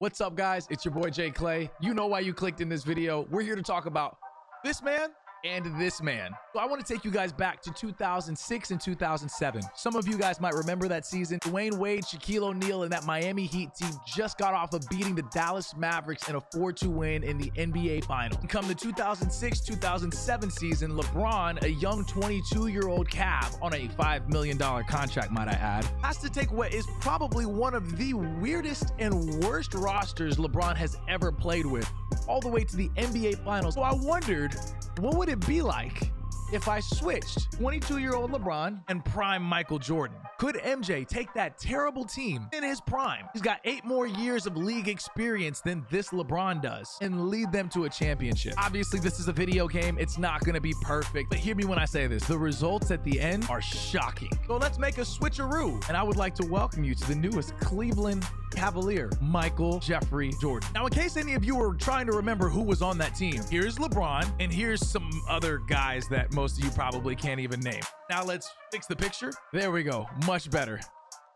What's up, guys? It's your boy Jay Clay. You know why you clicked in this video. We're here to talk about this man and this man. So I want to take you guys back to 2006 and 2007. Some of you guys might remember that season. Dwayne Wade, Shaquille O'Neal, and that Miami Heat team just got off of beating the Dallas Mavericks in a 4-2 win in the NBA Final. And come the 2006-2007 season, LeBron, a young 22-year-old Cav on a $5 million contract, might I add, has to take what is probably one of the weirdest and worst rosters LeBron has ever played with, all the way to the NBA Finals. So I wondered, what would it be like if I switched 22-year-old LeBron and prime Michael Jordan? Could MJ take that terrible team in his prime? He's got 8 more years of league experience than this LeBron does and lead them to a championship. Obviously, this is a video game. It's not going to be perfect, but hear me when I say this. The results at the end are shocking. So let's make a switcheroo. And I would like to welcome you to the newest Cleveland Cavalier, Michael Jeffrey Jordan. Now, in case any of you are trying to remember who was on that team, here's LeBron, and here's some other guys that most of you probably can't even name. Now let's fix the picture. There we go. Much better.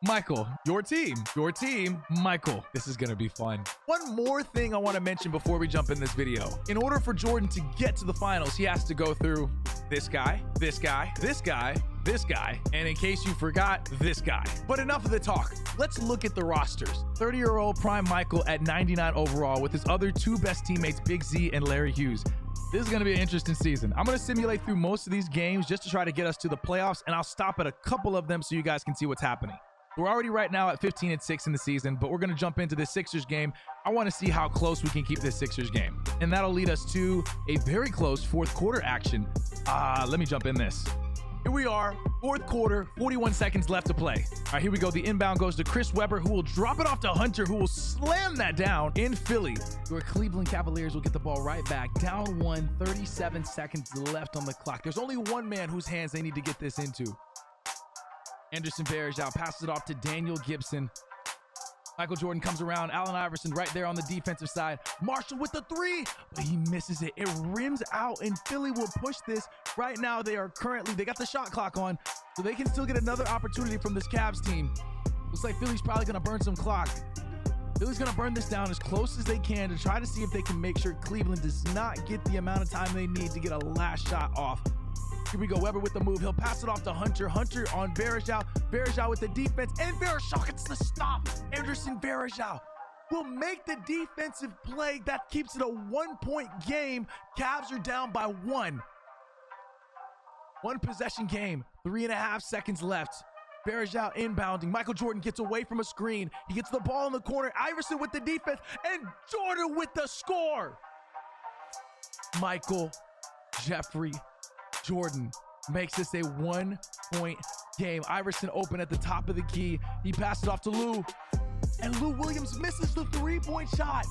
Michael, your team, Michael. This is gonna be fun. One more thing I want to mention before we jump in this video. In order for Jordan to get to the finals, he has to go through this guy, this guy, this guy, this guy, and in case you forgot, this guy. But enough of the talk. Let's look at the rosters. 30-year-old prime Michael at 99 overall with his other 2 best teammates, Big Z and Larry Hughes. This is going to be an interesting season. I'm going to simulate through most of these games just to try to get us to the playoffs, and I'll stop at a couple of them so you guys can see what's happening. We're already right now at 15-6 in the season, but we're going to jump into this Sixers game. I want to see how close we can keep this Sixers game, and that'll lead us to a very close fourth quarter action. Let me jump in this. Here we are, fourth quarter, 41 seconds left to play. All right, here we go. The inbound goes to Chris Webber, who will drop it off to Hunter, who will slam that down in Philly. Your Cleveland Cavaliers will get the ball right back. Down 1, 37 seconds left on the clock. There's only one man whose hands they need to get this into. Anderson Varejao passes it off to Daniel Gibson. Michael Jordan comes around. Allen Iverson right there on the defensive side. Marshall with the 3, but he misses it. It rims out, and Philly will push this. Right now, they got the shot clock on, so they can still get another opportunity from this Cavs team. Looks like Philly's probably going to burn some clock. Philly's going to burn this down as close as they can to try to see if they can make sure Cleveland does not get the amount of time they need to get a last shot off. Here we go. Webber with the move. He'll pass it off to Hunter. Hunter on Varejao. Varejao with the defense, and Varejao gets the stop. Anderson Varejao will make the defensive play that keeps it a 1-point game. Cavs are down by 1. 1 possession game. 3.5 seconds left. Varejao inbounding. Michael Jordan gets away from a screen. He gets the ball in the corner. Iverson with the defense, and Jordan with the score. Michael Jeffrey Jordan makes this a 1-point game. Iverson open at the top of the key. He passes off to Lou, and Lou Williams misses the 3-point shot.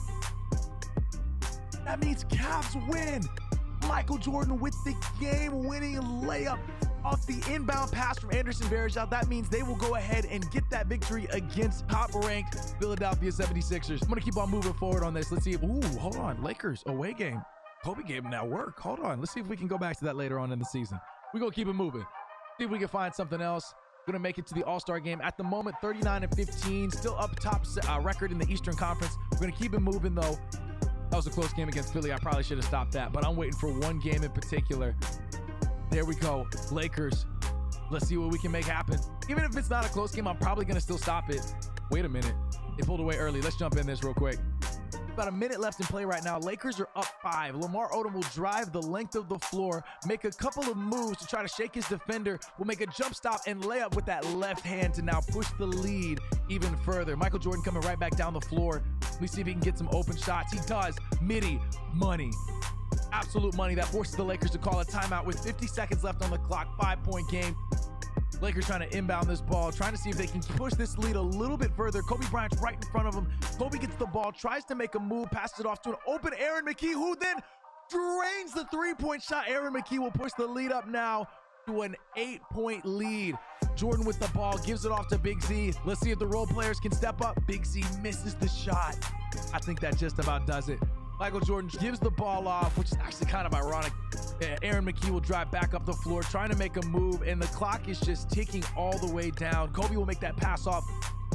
That means Cavs win. Michael Jordan with the game-winning layup off the inbound pass from Anderson Varejao. That means they will go ahead and get that victory against top-ranked Philadelphia 76ers. I'm going to keep on moving forward on this. Let's see. Ooh, hold on. Lakers away game. Kobe gave him that work. Hold on. Let's see if we can go back to that later on in the season. We're going to keep it moving. See if we can find something else. Going to make it to the All-Star game. At the moment, 39-15. Still up top record in the Eastern Conference. We're going to keep it moving, though. That was a close game against Philly. I probably should have stopped that, but I'm waiting for one game in particular. There we go. Lakers. Let's see what we can make happen. Even if it's not a close game, I'm probably going to still stop it. Wait a minute. They pulled away early. Let's jump in this real quick. About a minute left in play right now. Lakers are up 5. Lamar Odom will drive the length of the floor, make a couple of moves to try to shake his defender, will make a jump stop and lay up with that left hand to now push the lead even further. Michael Jordan coming right back down the floor. Let me see if he can get some open shots. He does. Midi. Money. Absolute money. That forces the Lakers to call a timeout with 50 seconds left on the clock. 5-point game. Lakers trying to inbound this ball, trying to see if they can push this lead a little bit further. Kobe Bryant's right in front of him. Kobe gets the ball, tries to make a move, passes it off to an open Aaron McKie, who then drains the 3-point shot. Aaron McKie will push the lead up now to an 8-point lead. Jordan with the ball, gives it off to Big Z. Let's see if the role players can step up. Big Z misses the shot. I think that just about does it. Michael Jordan gives the ball off, which is actually kind of ironic. Aaron McKie will drive back up the floor, trying to make a move, and the clock is just ticking all the way down. Kobe will make that pass off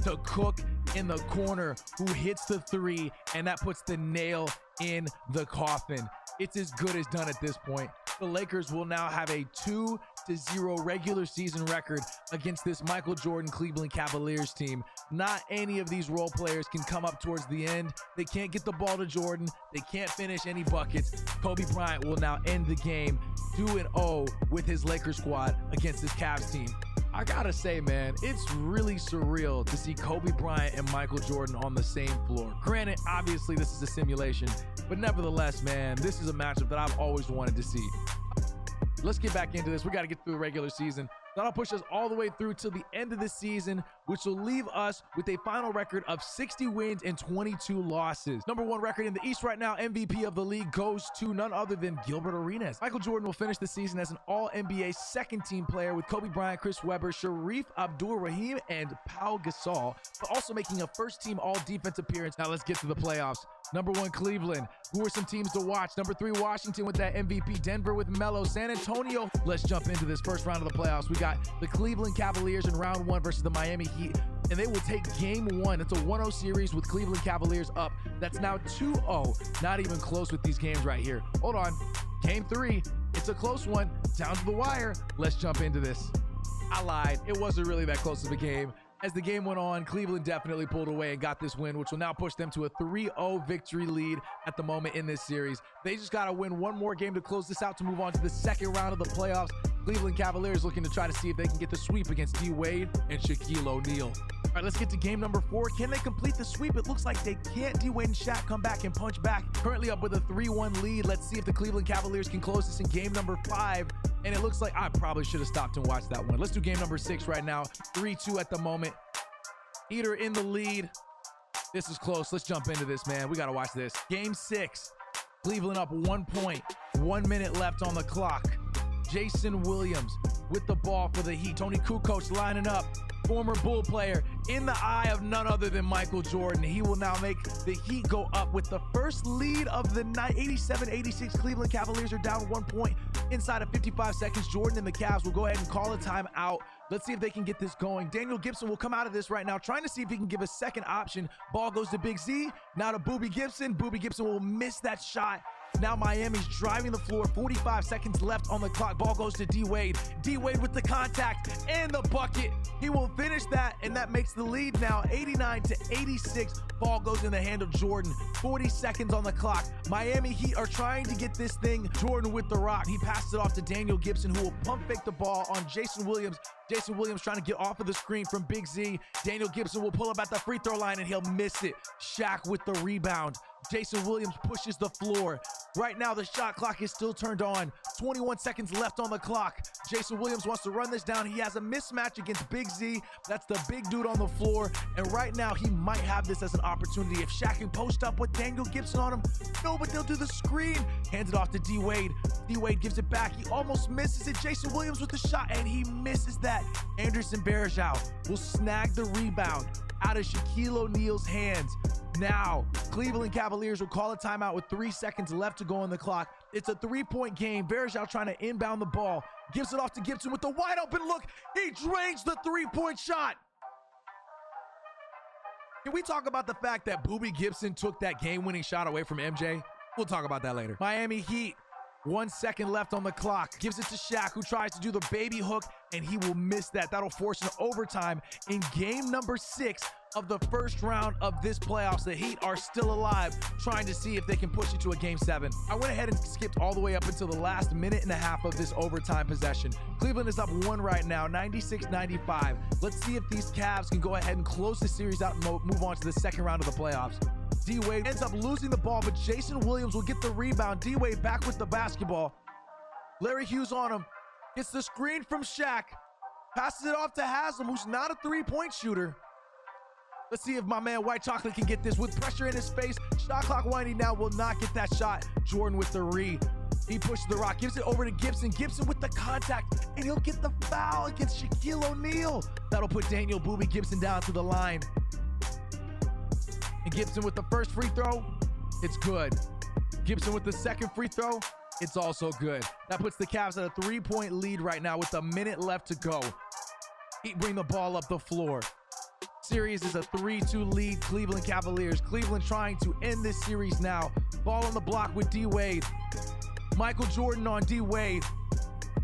to Cook, in the corner who hits the three, and that puts the nail in the coffin. It's as good as done at this point. The Lakers will now have a 2-0 regular season record against this Michael Jordan Cleveland Cavaliers team. Not any of these role players can come up towards the end. They can't get the ball to Jordan. They can't finish any buckets. Kobe Bryant will now end the game 2-0 with his Lakers squad against this Cavs team. I gotta say, man, it's really surreal to see Kobe Bryant and Michael Jordan on the same floor. Granted, obviously this is a simulation, but nevertheless, man, this is a matchup that I've always wanted to see. Let's get back into this. We got to get through the regular season. That'll push us all the way through till the end of the season, which will leave us with a final record of 60 wins and 22 losses. Number one record in the East right now, MVP of the league, goes to none other than Gilbert Arenas. Michael Jordan will finish the season as an All-NBA second-team player with Kobe Bryant, Chris Webber, Sharif Abdul-Rahim, and Pau Gasol, but also making a first-team All-Defense appearance. Now let's get to the playoffs. Number one, Cleveland. Who are some teams to watch? Number three, Washington with that MVP. Denver with Melo. San Antonio. Let's jump into this first round of the playoffs. We got the Cleveland Cavaliers in round one versus the Miami Heat, and they will take game one. It's a 1-0 series with Cleveland Cavaliers up. That's now 2-0. Not even close with these games right here. Hold on. Game three. It's a close one. Down to the wire. Let's jump into this. I lied. It wasn't really that close of a game. As the game went on, Cleveland definitely pulled away and got this win, which will now push them to a 3-0 victory lead at the moment in this series. They just got to win one more game to close this out to move on to the second round of the playoffs. Cleveland Cavaliers looking to try to see if they can get the sweep against D-Wade and Shaquille O'Neal. All right, let's get to game number 4. Can they complete the sweep? It looks like they can't. D-Wade and Shaq come back and punch back. Currently up with a 3-1 lead. Let's see if the Cleveland Cavaliers can close this in game number 5. And it looks like I probably should have stopped and watched that one. Let's do game number 6 right now. 3-2 at the moment. Heater in the lead. This is close. Let's jump into this, man. We got to watch this. Game 6. Cleveland up 1 point. 1 minute left on the clock. Jason Williams with the ball for the Heat. Tony Kukoc lining up. Former Bull player in the eye of none other than Michael Jordan. He will now make the Heat go up with the first lead of the night. 87-86. Cleveland Cavaliers are down 1 point inside of 55 seconds. Jordan and the Cavs will go ahead and call a timeout. Let's see if they can get this going. Daniel Gibson will come out of this right now, trying to see if he can give a second option. Ball goes to Big Z. Now to Boobie Gibson. Boobie Gibson will miss that shot. Now Miami's driving the floor. 45 seconds left on the clock. Ball goes to D-Wade. D-Wade with the contact and the bucket. He will finish that, and that makes the lead now 89-86. Ball goes in the hand of Jordan. 40 seconds on the clock. Miami Heat are trying to get this thing. Jordan with the rock. He passes it off to Daniel Gibson, who will pump fake the ball on Jason Williams. Jason Williams trying to get off of the screen from Big Z. Daniel Gibson will pull up at the free throw line, and he'll miss it. Shaq with the rebound. Jason Williams pushes the floor. Right now, the shot clock is still turned on. 21 seconds left on the clock. Jason Williams wants to run this down. He has a mismatch against Big Z. That's the big dude on the floor. And right now, he might have this as an opportunity. If Shaq can post up with Daniel Gibson on him, no, but they'll do the screen. Hands it off to D-Wade. D-Wade gives it back. He almost misses it. Jason Williams with the shot, and he misses that. Anderson Varejao will snag the rebound out of Shaquille O'Neal's hands. Now, Cleveland Cavaliers will call a timeout with 3 seconds left to go on the clock. It's a 3-point game. Varejao trying to inbound the ball. Gives it off to Gibson with the wide open look. He drains the 3-point shot. Can we talk about the fact that Boobie Gibson took that game-winning shot away from MJ? We'll talk about that later. Miami Heat. 1 second left on the clock. Gives it to Shaq, who tries to do the baby hook, and he will miss that. That'll force an overtime in game number 6 of the first round of this playoffs. The Heat are still alive, trying to see if they can push it to a game 7. I went ahead and skipped all the way up until the last minute and a half of this overtime possession. Cleveland is up 1 right now, 96-95. Let's see if these Cavs can go ahead and close the series out and move on to the second round of the playoffs. D-Wade ends up losing the ball, but Jason Williams will get the rebound. D-Wade back with the basketball. Larry Hughes on him. Gets the screen from Shaq. Passes it off to Haslam, who's not a 3-point shooter. Let's see if my man White Chocolate can get this with pressure in his face. Shot clock winding down, will not get that shot. Jordan with the re. He pushes the rock, gives it over to Gibson. Gibson with the contact, and he'll get the foul against Shaquille O'Neal. That'll put Daniel Boobie Gibson down to the line. And Gibson with the first free throw, it's good. Gibson with the second free throw, it's also good. That puts the Cavs at a 3-point lead right now with a minute left to go. Heat bring the ball up the floor. Series is a 3-2 lead, Cleveland Cavaliers. Cleveland trying to end this series now. Ball on the block with D-Wade. Michael Jordan on D-Wade.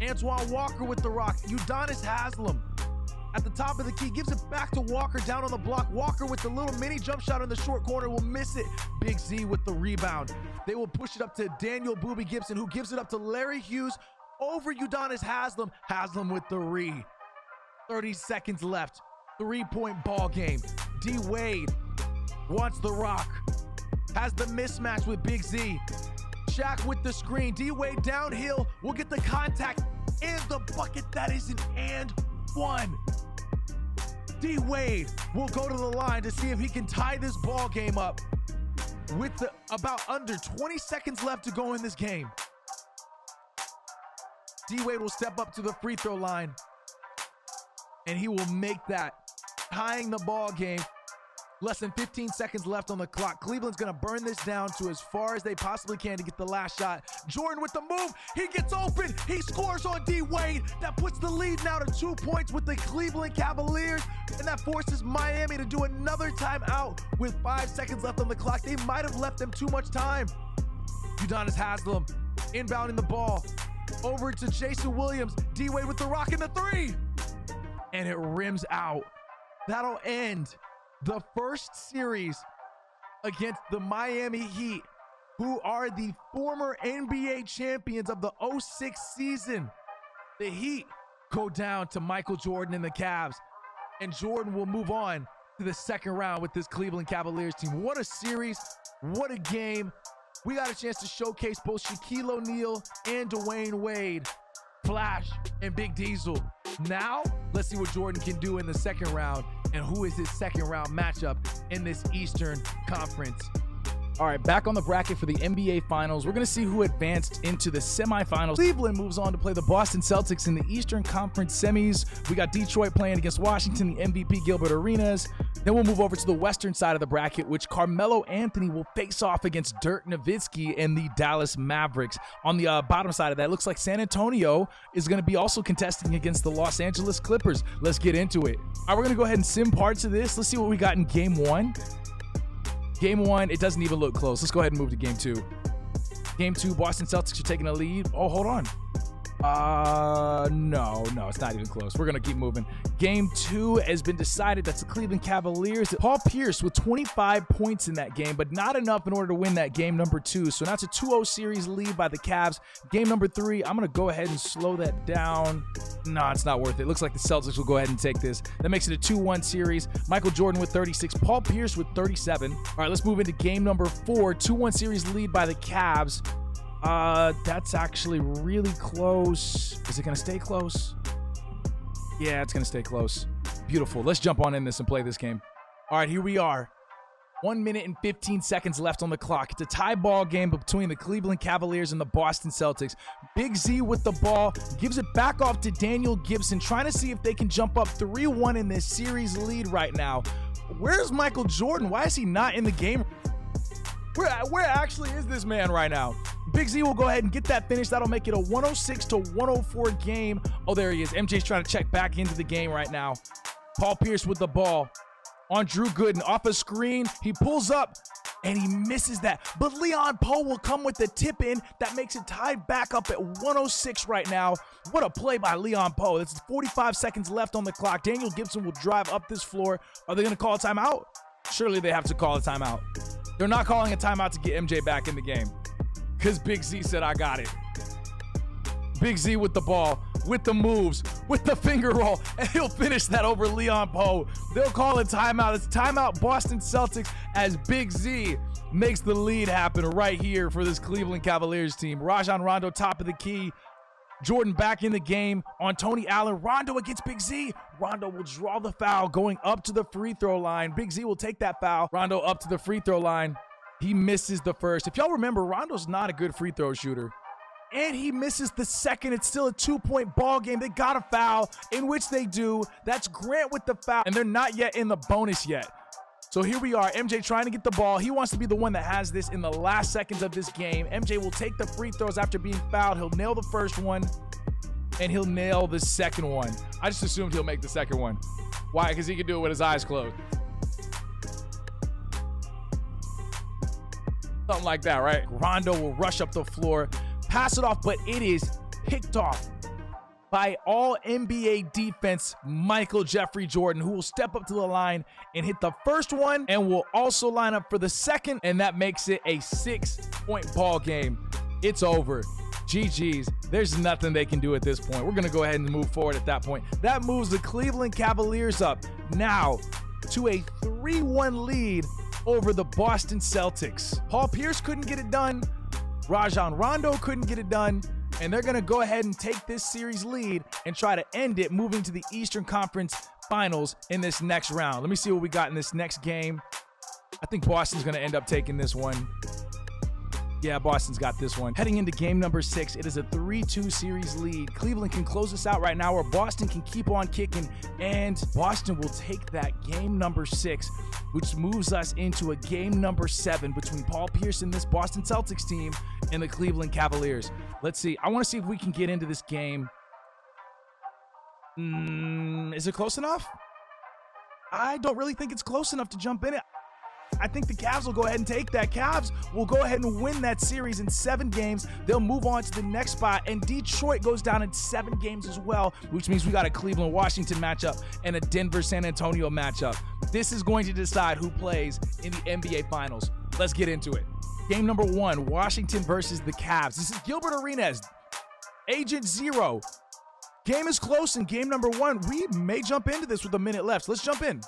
Antoine Walker with the rock. Udonis Haslem at the top of the key, gives it back to Walker down on the block. Walker with the little mini jump shot in the short corner will miss it. Big Z with the rebound. They will push it up to Daniel Boobie Gibson, who gives it up to Larry Hughes over Udonis Haslem. Haslem with the re. 30 seconds left. 3-point ball game. D-Wade wants the rock. Has the mismatch with Big Z. Shaq with the screen. D-Wade downhill will get the contact and the bucket. That is an and one. D-Wade will go to the line to see if he can tie this ball game up with about under 20 seconds left to go in this game. D-Wade will step up to the free throw line and he will make that, tying the ball game. Less than 15 seconds left on the clock. Cleveland's gonna burn this down to as far as they possibly can to get the last shot. Jordan with the move, he gets open, he scores on D-Wade. That puts the lead now to 2 points with the Cleveland Cavaliers, and that forces Miami to do another timeout with 5 seconds left on the clock. They might have left them too much time. Udonis Haslem inbounding the ball over to Jason Williams. D-Wade with the rock in the three, and it rims out. That'll end the first series against the Miami Heat, who are the former NBA champions of the 06 season. The Heat go down to Michael Jordan and the Cavs, and Jordan will move on to the second round with this Cleveland Cavaliers team. What a series, what a game. We got a chance to showcase both Shaquille O'Neal and Dwayne Wade, Flash and Big Diesel. Now, let's see what Jordan can do in the second round and who is his second round matchup in this Eastern Conference. All right, back on the bracket for the NBA Finals. We're going to see who advanced into the semifinals. Cleveland moves on to play the Boston Celtics in the Eastern Conference semis. We got Detroit playing against Washington, the MVP Gilbert Arenas. Then we'll move over to the western side of the bracket, which Carmelo Anthony will face off against Dirk Nowitzki and the Dallas Mavericks. On the bottom side of that, looks like San Antonio is going to be also contesting against the Los Angeles Clippers. Let's get into it. All right, we're going to go ahead and sim parts of this. Let's see what we got in game one. Game one, it doesn't even look close. Let's go ahead and move to game two. Game two, Boston Celtics are taking a lead. Oh, hold on. No, it's not even close. We're going to keep moving. Game two has been decided. That's the Cleveland Cavaliers. Paul Pierce with 25 points in that game, but not enough in order to win that game number two. So now it's a 2-0 series lead by the Cavs. Game number three, I'm going to go ahead and slow that down. No, it's not worth it. Looks like the Celtics will go ahead and take this. That makes it a 2-1 series. Michael Jordan with 36, Paul Pierce with 37. All right, let's move into game number four. 2-1 series lead by the Cavs. That's actually really close. Is it going to stay close? Yeah, it's going to stay close. Beautiful. Let's jump on in this and play this game. All right, here we are. 1 minute and 15 seconds left on the clock. It's a tie ball game between the Cleveland Cavaliers and the Boston Celtics. Big Z with the ball, gives it back off to Daniel Gibson, trying to see if they can jump up 3-1 in this series lead right now. Where's Michael Jordan? Why is he not in the game? Where actually is this man right now? Big Z will go ahead and get that finish. That'll make it a 106-104 game. Oh, there he is. MJ's trying to check back into the game right now. Paul Pierce with the ball on Drew Gooden. Off a screen, he pulls up, and he misses that. But Leon Poe will come with the tip in. That makes it tied back up at 106 right now. What a play by Leon Poe. That's 45 seconds left on the clock. Daniel Gibson will drive up this floor. Are they going to call a timeout? Surely they have to call a timeout. They're not calling a timeout to get MJ back in the game because Big Z said, I got it. Big Z with the ball, with the moves, with the finger roll, and he'll finish that over Leon Poe. They'll call a timeout. It's timeout Boston Celtics as Big Z makes the lead happen right here for this Cleveland Cavaliers team. Rajon Rondo top of the key. Jordan back in the game on Tony Allen. Rondo against Big Z. Rondo will draw the foul going up to the free throw line. Big Z will take that foul. Rondo up to the free throw line. He misses the first. If y'all remember, Rondo's not a good free throw shooter. And he misses the second. It's still a 2-point ball game. They got a foul, in which they do. That's Grant with the foul. And they're not yet in the bonus yet. So here we are, MJ trying to get the ball. He wants to be the one that has this in the last seconds of this game. MJ will take the free throws after being fouled. He'll nail the first one. and he'll nail the second one. I just assumed he'll make the second one. Why? Because he can do it with his eyes closed. Something like that, right? Rondo will rush up the floor, pass it off, but it is picked off by all NBA defense Michael Jeffrey Jordan, who will step up to the line and hit the first one and will also line up for the second, and that makes it a 6-point ball game. It's over. GG's. There's nothing they can do at this point. We're going to go ahead and move forward at that point. That moves the Cleveland Cavaliers up now to a 3-1 lead over the Boston Celtics. Paul Pierce couldn't get it done. Rajon Rondo couldn't get it done. And they're going to go ahead and take this series lead and try to end it, moving to the Eastern Conference Finals in this next round. Let me see what we got in this next game. I think Boston's going to end up taking this one. Yeah, Boston's got this one. Heading into game number 6, it is a 3-2 series lead. Cleveland can close this out right now, or Boston can keep on kicking, and Boston will take that game number 6, which moves us into a game number 7 between Paul Pierce and this Boston Celtics team and the Cleveland Cavaliers. Let's see. I want to see if we can get into this game. Is it close enough? I don't really think it's close enough to jump in it. I think the Cavs will go ahead and take that. Cavs will go ahead and win that series in 7 games. They'll move on to the next spot, and Detroit goes down in 7 games as well, which means we got a Cleveland-Washington matchup and a Denver-San Antonio matchup. This is going to decide who plays in the NBA Finals. Let's get into it. Game number 1, Washington versus the Cavs. This is Gilbert Arenas, Agent Zero. Game is close in game number 1. We may jump into this with a minute left. Let's jump in.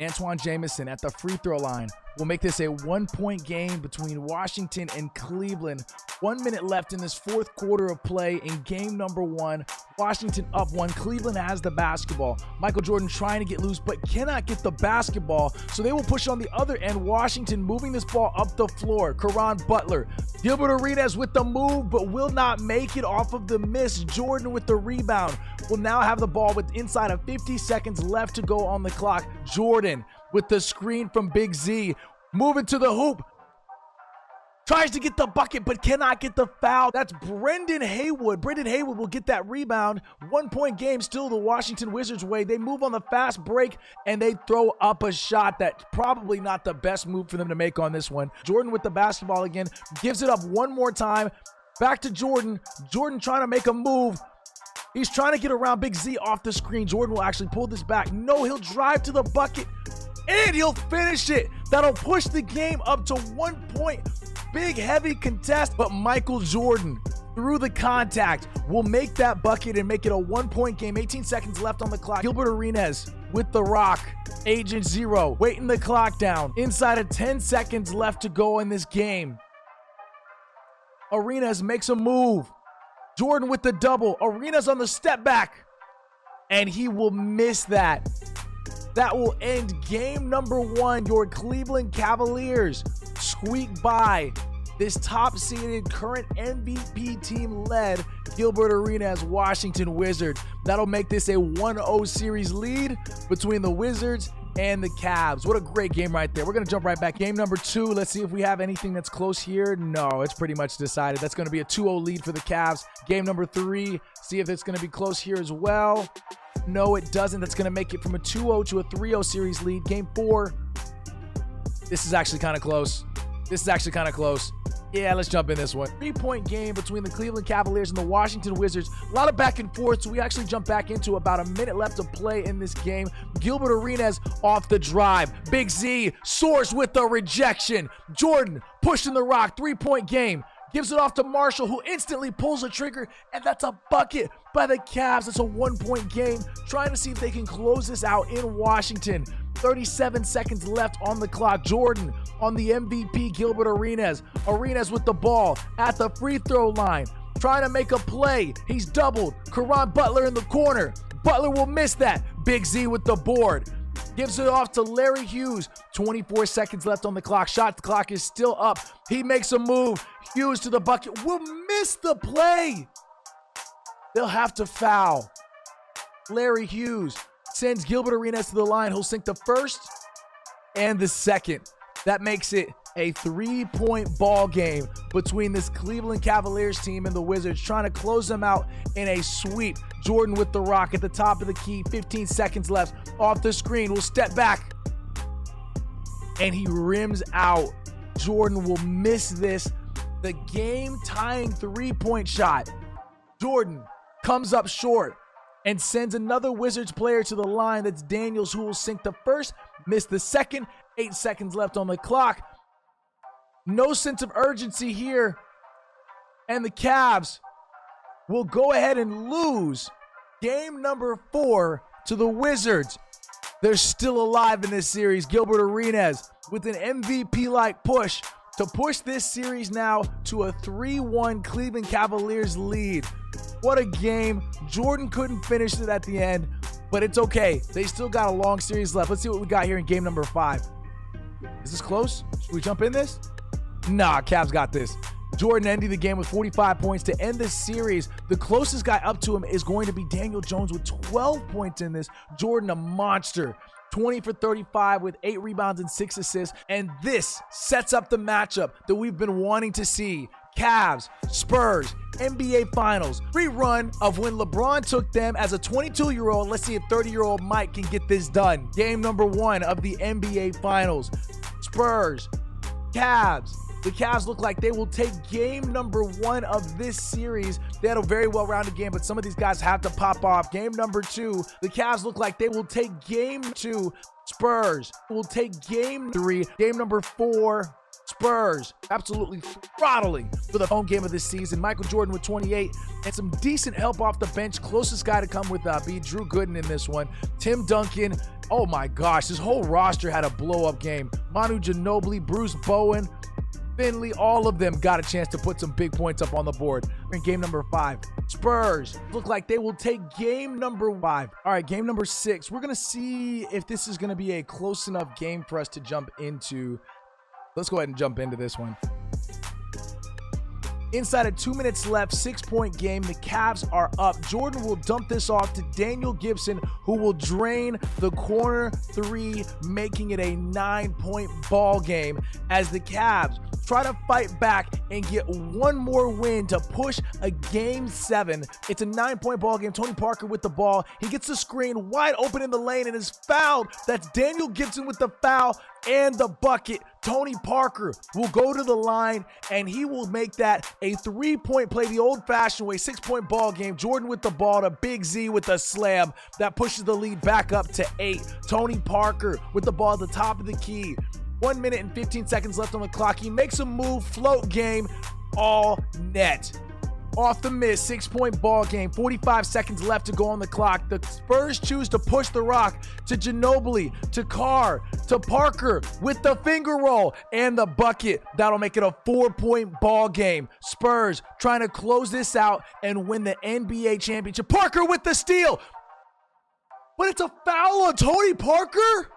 Antoine Jamison at the free throw line will make this a 1-point game between Washington and Cleveland. 1 minute left in this 4th quarter of play in game number 1. Washington up 1. Cleveland has the basketball. Michael Jordan trying to get loose, but cannot get the basketball, so they will push on the other end. Washington moving this ball up the floor. Caron Butler. Gilbert Arenas with the move, but will not make it off of the miss. Jordan with the rebound will now have the ball with inside of 50 seconds left to go on the clock. Jordan with the screen from Big Z. Moving to the hoop. Tries to get the bucket, but cannot get the foul. That's Brendan Haywood. Brendan Haywood will get that rebound. 1-point game still the Washington Wizards way. They move on the fast break, and they throw up a shot that's probably not the best move for them to make on this one. Jordan with the basketball again. Gives it up one more time. Back to Jordan. Jordan trying to make a move. He's trying to get around Big Z off the screen. Jordan will actually pull this back. No, he'll drive to the bucket, and he'll finish it. That'll push the game up to 1 point. Big, heavy contest, but Michael Jordan, through the contact, will make that bucket and make it a 1-point game. 18 seconds left on the clock. Gilbert Arenas with the rock. Agent Zero, waiting the clock down. Inside of 10 seconds left to go in this game. Arenas makes a move. Jordan with the double. Arenas on the step back, and he will miss that. That will end game number 1. Your Cleveland Cavaliers squeak by this top-seeded current MVP team led Gilbert Arenas Washington Wizards. That'll make this a 1-0 series lead between the Wizards and the Cavs. What a great game right there. We're going to jump right back. Game number 2. Let's see if we have anything that's close here. No, it's pretty much decided. That's going to be a 2-0 lead for the Cavs. Game number 3. See if it's going to be close here as well. No, it doesn't. That's going to make it from a 2-0 to a 3-0 series lead. Game 4. This is actually kind of close. Yeah, let's jump in this one. 3-point game between the Cleveland Cavaliers and the Washington Wizards. A lot of back and forth, so we actually jump back into about a minute left to play in this game. Gilbert Arenas off the drive. Big Z soars with the rejection. Jordan pushing the rock. 3-point game. Gives it off to Marshall, who instantly pulls the trigger, and that's a bucket by the Cavs. It's a 1-point game. Trying to see if they can close this out in Washington. 37 seconds left on the clock. Jordan on the MVP, Gilbert Arenas. Arenas with the ball at the free throw line. Trying to make a play. He's doubled. Caron Butler in the corner. Butler will miss that. Big Z with the board. Gives it off to Larry Hughes. 24 seconds left on the clock. Shot clock is still up. He makes a move. Hughes to the bucket. Will miss the play. They'll have to foul. Larry Hughes sends Gilbert Arenas to the line. He'll sink the first and the second. That makes it a 3-point ball game between this Cleveland Cavaliers team and the Wizards, trying to close them out in a sweep. Jordan with the rock at the top of the key, 15 seconds left. Off the screen, will step back, and he rims out. Jordan will miss this. The game-tying 3-point shot. Jordan comes up short and sends another Wizards player to the line. That's Daniels, who will sink the first, miss the second. 8 seconds left on the clock. No sense of urgency here. And the Cavs will go ahead and lose game number 4 to the Wizards. They're still alive in this series. Gilbert Arenas with an MVP-like push to push this series now to a 3-1 Cleveland Cavaliers lead. What a game. Jordan couldn't finish it at the end, but it's okay. They still got a long series left. Let's see what we got here in game number 5. Is this close? Should we jump in this? Nah, Cavs got this. Jordan ending the game with 45 points to end this series. The closest guy up to him is going to be Daniel Jones with 12 points in this. Jordan, a monster. 20 for 35 with 8 rebounds and 6 assists. And this sets up the matchup that we've been wanting to see. Cavs, Spurs, NBA Finals. Rerun of when LeBron took them as a 22-year-old. Let's see if 30-year-old Mike can get this done. Game number 1 of the NBA Finals. Spurs, Cavs. The Cavs look like they will take game number 1 of this series. They had a very well-rounded game, but some of these guys have to pop off. Game number 2, the Cavs look like they will take game 2. Spurs will take game 3. Game number 4, Spurs absolutely throttling for the home game of this season. Michael Jordan with 28 and some decent help off the bench. Closest guy to come with be Drew Gooden in this one. Tim Duncan. Oh my gosh, this whole roster had a blow-up game. Manu Ginobli, Bruce Bowen, Finley, all of them got a chance to put some big points up on the board. We're in game number 5. Spurs look like they will take game number 5. All right, game number 6. We're going to see if this is going to be a close enough game for us to jump into. Let's go ahead and jump into this one. Inside of 2 minutes left, 6-point game. The Cavs are up. Jordan will dump this off to Daniel Gibson, who will drain the corner 3, making it a 9-point ball game as the Cavs try to fight back and get one more win to push a game 7. It's a 9-point ball game. Tony Parker with the ball. He gets the screen wide open in the lane and is fouled. That's Daniel Gibson with the foul and the bucket. Tony Parker will go to the line and he will make that a 3-point play the old-fashioned way. 6-point ball game. Jordan with the ball to Big Z with a slam that pushes the lead back up to 8. Tony Parker with the ball at the top of the key. 1 minute and 15 seconds left on the clock. He makes a move, float game, all net. Off the miss, 6-point ball game, 45 seconds left to go on the clock. The Spurs choose to push the rock to Ginobili, to Carr, to Parker with the finger roll and the bucket. That'll make it a 4-point ball game. Spurs trying to close this out and win the NBA championship. Parker with the steal, but it's a foul on Tony Parker.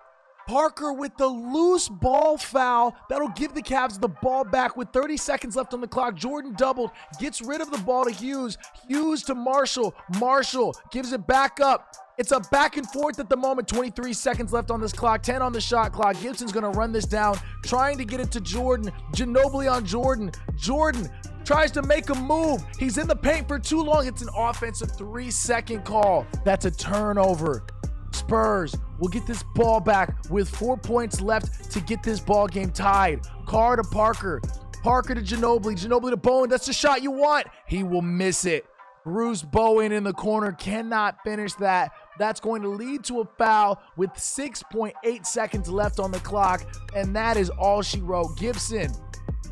Parker with the loose ball foul. That'll give the Cavs the ball back with 30 seconds left on the clock. Jordan doubled, gets rid of the ball to Hughes. Hughes to Marshall. Marshall gives it back up. It's a back and forth at the moment. 23 seconds left on this clock. 10 on the shot clock. Gibson's going to run this down, trying to get it to Jordan. Ginobili on Jordan. Jordan tries to make a move. He's in the paint for too long. It's an offensive 3-second call. That's a turnover. Spurs will get this ball back with 4 points left to get this ball game tied. Carr to Parker. Parker to Ginobili. Ginobili to Bowen. That's the shot you want. He will miss it. Bruce Bowen in the corner cannot finish that. That's going to lead to a foul with 6.8 seconds left on the clock, and that is all she wrote. Gibson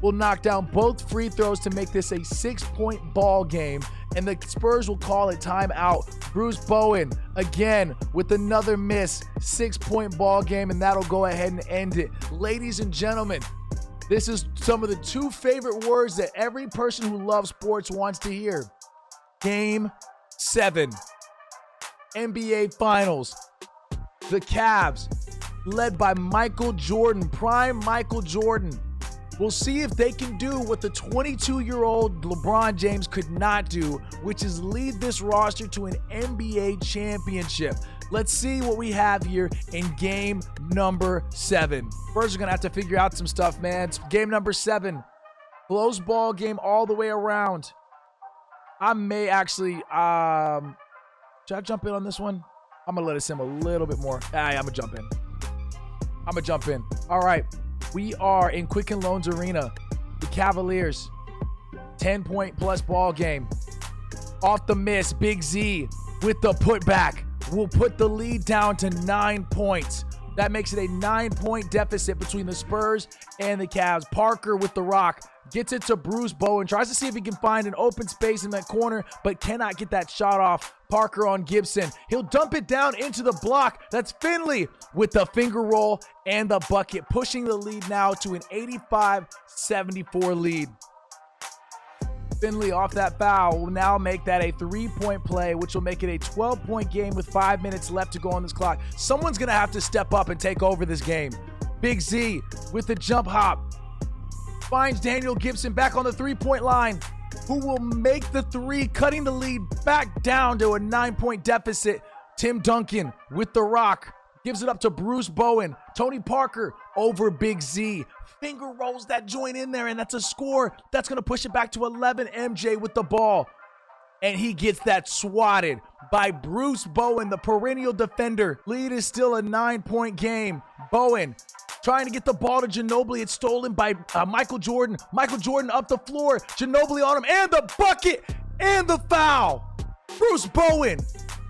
will knock down both free throws to make this a 6-point ball game, and the Spurs will call it timeout. Bruce Bowen again with another miss. 6-point ball game, and that'll go ahead and end it. Ladies and gentlemen, this is some of the 2 favorite words that every person who loves sports wants to hear. Game 7, NBA Finals. The Cavs, led by Michael Jordan, prime Michael Jordan. We'll see if they can do what the 22-year-old LeBron James could not do, which is lead this roster to an NBA championship. Let's see what we have here in game number 7. Spurs are going to have to figure out some stuff, man. It's game number 7. Close ball game all the way around. I may actually, should I jump in on this one? I'm going to let it sim a little bit more. I'm going to jump in. All right. We are in Quicken Loans Arena. The Cavaliers, 10-point plus ball game. Off the miss, Big Z with the putback will put the lead down to 9 points. That makes it a 9-point deficit between the Spurs and the Cavs. Parker with the rock gets it to Bruce Bowen, tries to see if he can find an open space in that corner, but cannot get that shot off. Parker on Gibson. He'll dump it down into the block. That's Finley with the finger roll and the bucket, pushing the lead now to an 85-74 lead. Finley off that foul will now make that a 3-point play, which will make it a 12-point game with 5 minutes left to go on this clock. Someone's going to have to step up and take over this game. Big Z with the jump hop. Finds Daniel Gibson back on the 3-point line, who will make the 3, cutting the lead back down to a 9-point deficit. Tim Duncan with the rock. Gives it up to Bruce Bowen. Tony Parker over Big Z. Finger rolls that joint in there, and that's a score. That's going to push it back to 11. MJ with the ball. And he gets that swatted by Bruce Bowen, the perennial defender. Lead is still a 9-point game. Bowen trying to get the ball to Ginobili. It's stolen by Michael Jordan. Michael Jordan up the floor. Ginobili on him, and the bucket, and the foul. Bruce Bowen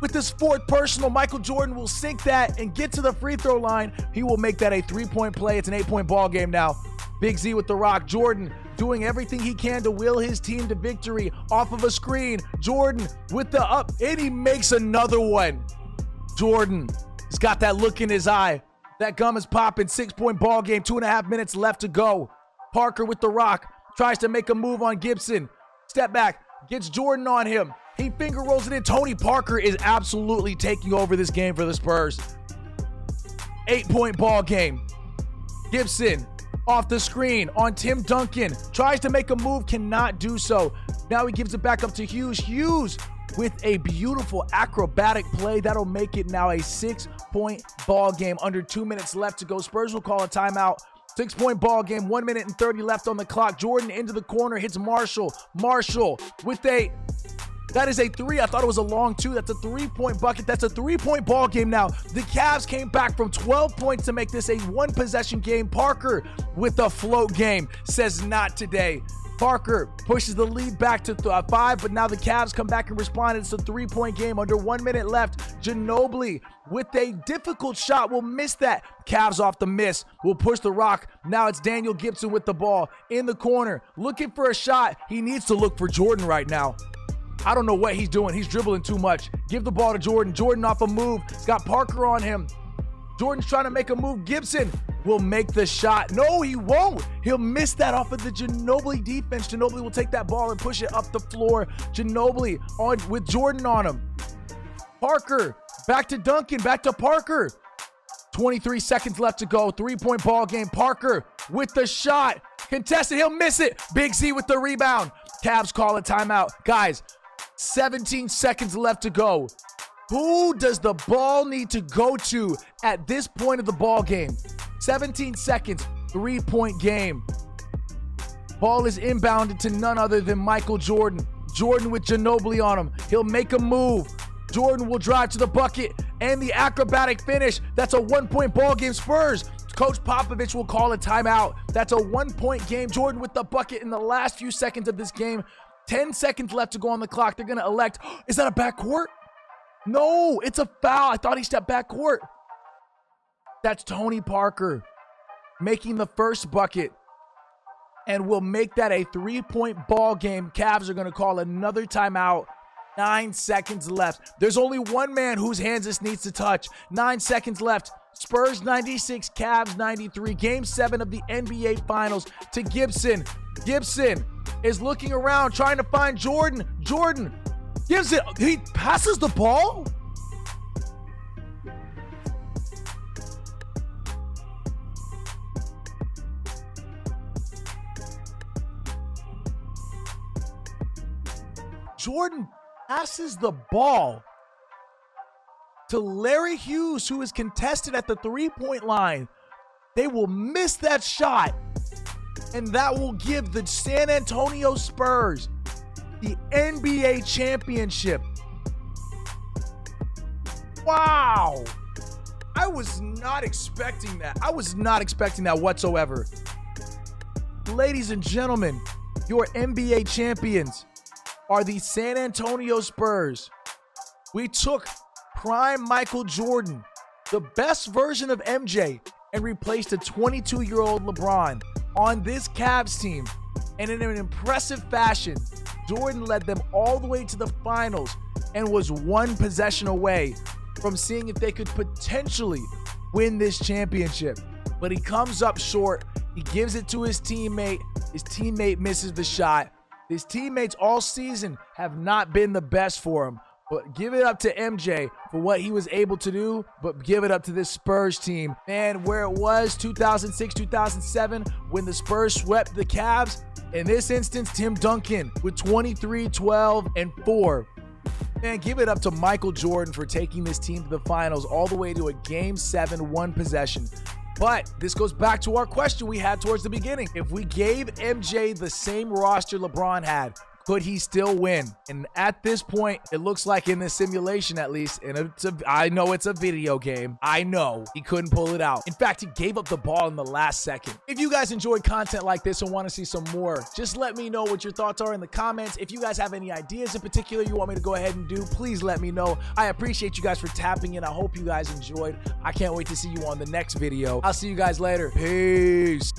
with his 4th personal. Michael Jordan will sink that and get to the free throw line. He will make that a 3-point play. It's an 8-point ball game now. Big Z with the rock. Jordan doing everything he can to will his team to victory off of a screen. Jordan with the up, and he makes another one. Jordan has got that look in his eye. That gum is popping. 6-point ball game. 2.5 minutes left to go. Parker with the rock. Tries to make a move on Gibson. Step back. Gets Jordan on him. He finger rolls it in. Tony Parker is absolutely taking over this game for the Spurs. 8-point ball game. Gibson off the screen on Tim Duncan. Tries to make a move. Cannot do so. Now he gives it back up to Hughes. Hughes with a beautiful acrobatic play. That'll make it now a 6-point ball game. Under 2 minutes left to go. Spurs will call a timeout. 6-point ball game. 1 minute and 30 left on the clock. Jordan into the corner. Hits Marshall. Marshall with that is a 3. I thought it was a long 2. That's a 3-point bucket. That's a 3-point ball game now. The Cavs came back from 12 points to make this a 1-possession game. Parker with the float game says not today. Parker pushes the lead back to 5, but now the Cavs come back and respond. It's a 3-point game. Under 1 minute left. Ginobili with a difficult shot will miss that. Cavs off the miss will push the rock. Now it's Daniel Gibson with the ball in the corner, looking for a shot. He needs to look for Jordan right now. I don't know what he's doing. He's dribbling too much. Give the ball to Jordan. Jordan off a move. He's got Parker on him. Jordan's trying to make a move. Gibson will make the shot. No, he won't. He'll miss that off of the Ginobili defense. Ginobili will take that ball and push it up the floor. Ginobili on with Jordan on him. Parker back to Duncan. Back to Parker. 23 seconds left to go. 3-point ball game. Parker with the shot. Contested. He'll miss it. Big Z with the rebound. Cavs call a timeout. Guys, 17 seconds left to go. Who does the ball need to go to at this point of the ball game? 17 seconds, 3-point game. Ball is inbounded to none other than Michael Jordan. Jordan with Ginobili on him. He'll make a move. Jordan will drive to the bucket and the acrobatic finish. That's a 1-point ball game. Spurs. Coach Popovich will call a timeout. That's a 1-point game. Jordan with the bucket in the last few seconds of this game. 10 seconds left to go on the clock. They're going to elect. Is that a backcourt? No, it's a foul. I thought he stepped backcourt. That's Tony Parker making the first bucket and will make that a 3-point ball game. Cavs are going to call another timeout. 9 seconds left. There's only one man whose hands this needs to touch. 9 seconds left. Spurs 96, Cavs 93. Game 7 of the NBA Finals to Gibson. Gibson is looking around, trying to find Jordan. Jordan gives it. He passes the ball. Jordan passes the ball to Larry Hughes, who is contested at the three-point line. They will miss that shot, and that will give the San Antonio Spurs the NBA championship. Wow. I was not expecting that. I was not expecting that whatsoever. Ladies and gentlemen, your NBA champions are the San Antonio Spurs. We took prime Michael Jordan, the best version of MJ, and replaced a 22-year-old LeBron on this Cavs team. And in an impressive fashion, Jordan led them all the way to the finals and was one possession away from seeing if they could potentially win this championship. But he comes up short. He gives it to his teammate. His teammate misses the shot. His teammates all season have not been the best for him. But give it up to MJ for what he was able to do, but give it up to this Spurs team. And where it was 2006, 2007, when the Spurs swept the Cavs, in this instance, Tim Duncan with 23, 12, and 4. Man, give it up to Michael Jordan for taking this team to the finals all the way to a Game 7 one possession. But this goes back to our question we had towards the beginning. If we gave MJ the same roster LeBron had, could he still win? And at this point, it looks like in this simulation at least, and I know it's a video game, I know he couldn't pull it out. In fact, he gave up the ball in the last second. If you guys enjoyed content like this and want to see some more, just let me know what your thoughts are in the comments. If you guys have any ideas in particular you want me to go ahead and do, please let me know. I appreciate you guys for tapping in. I hope you guys enjoyed. I can't wait to see you on the next video. I'll see you guys later. Peace.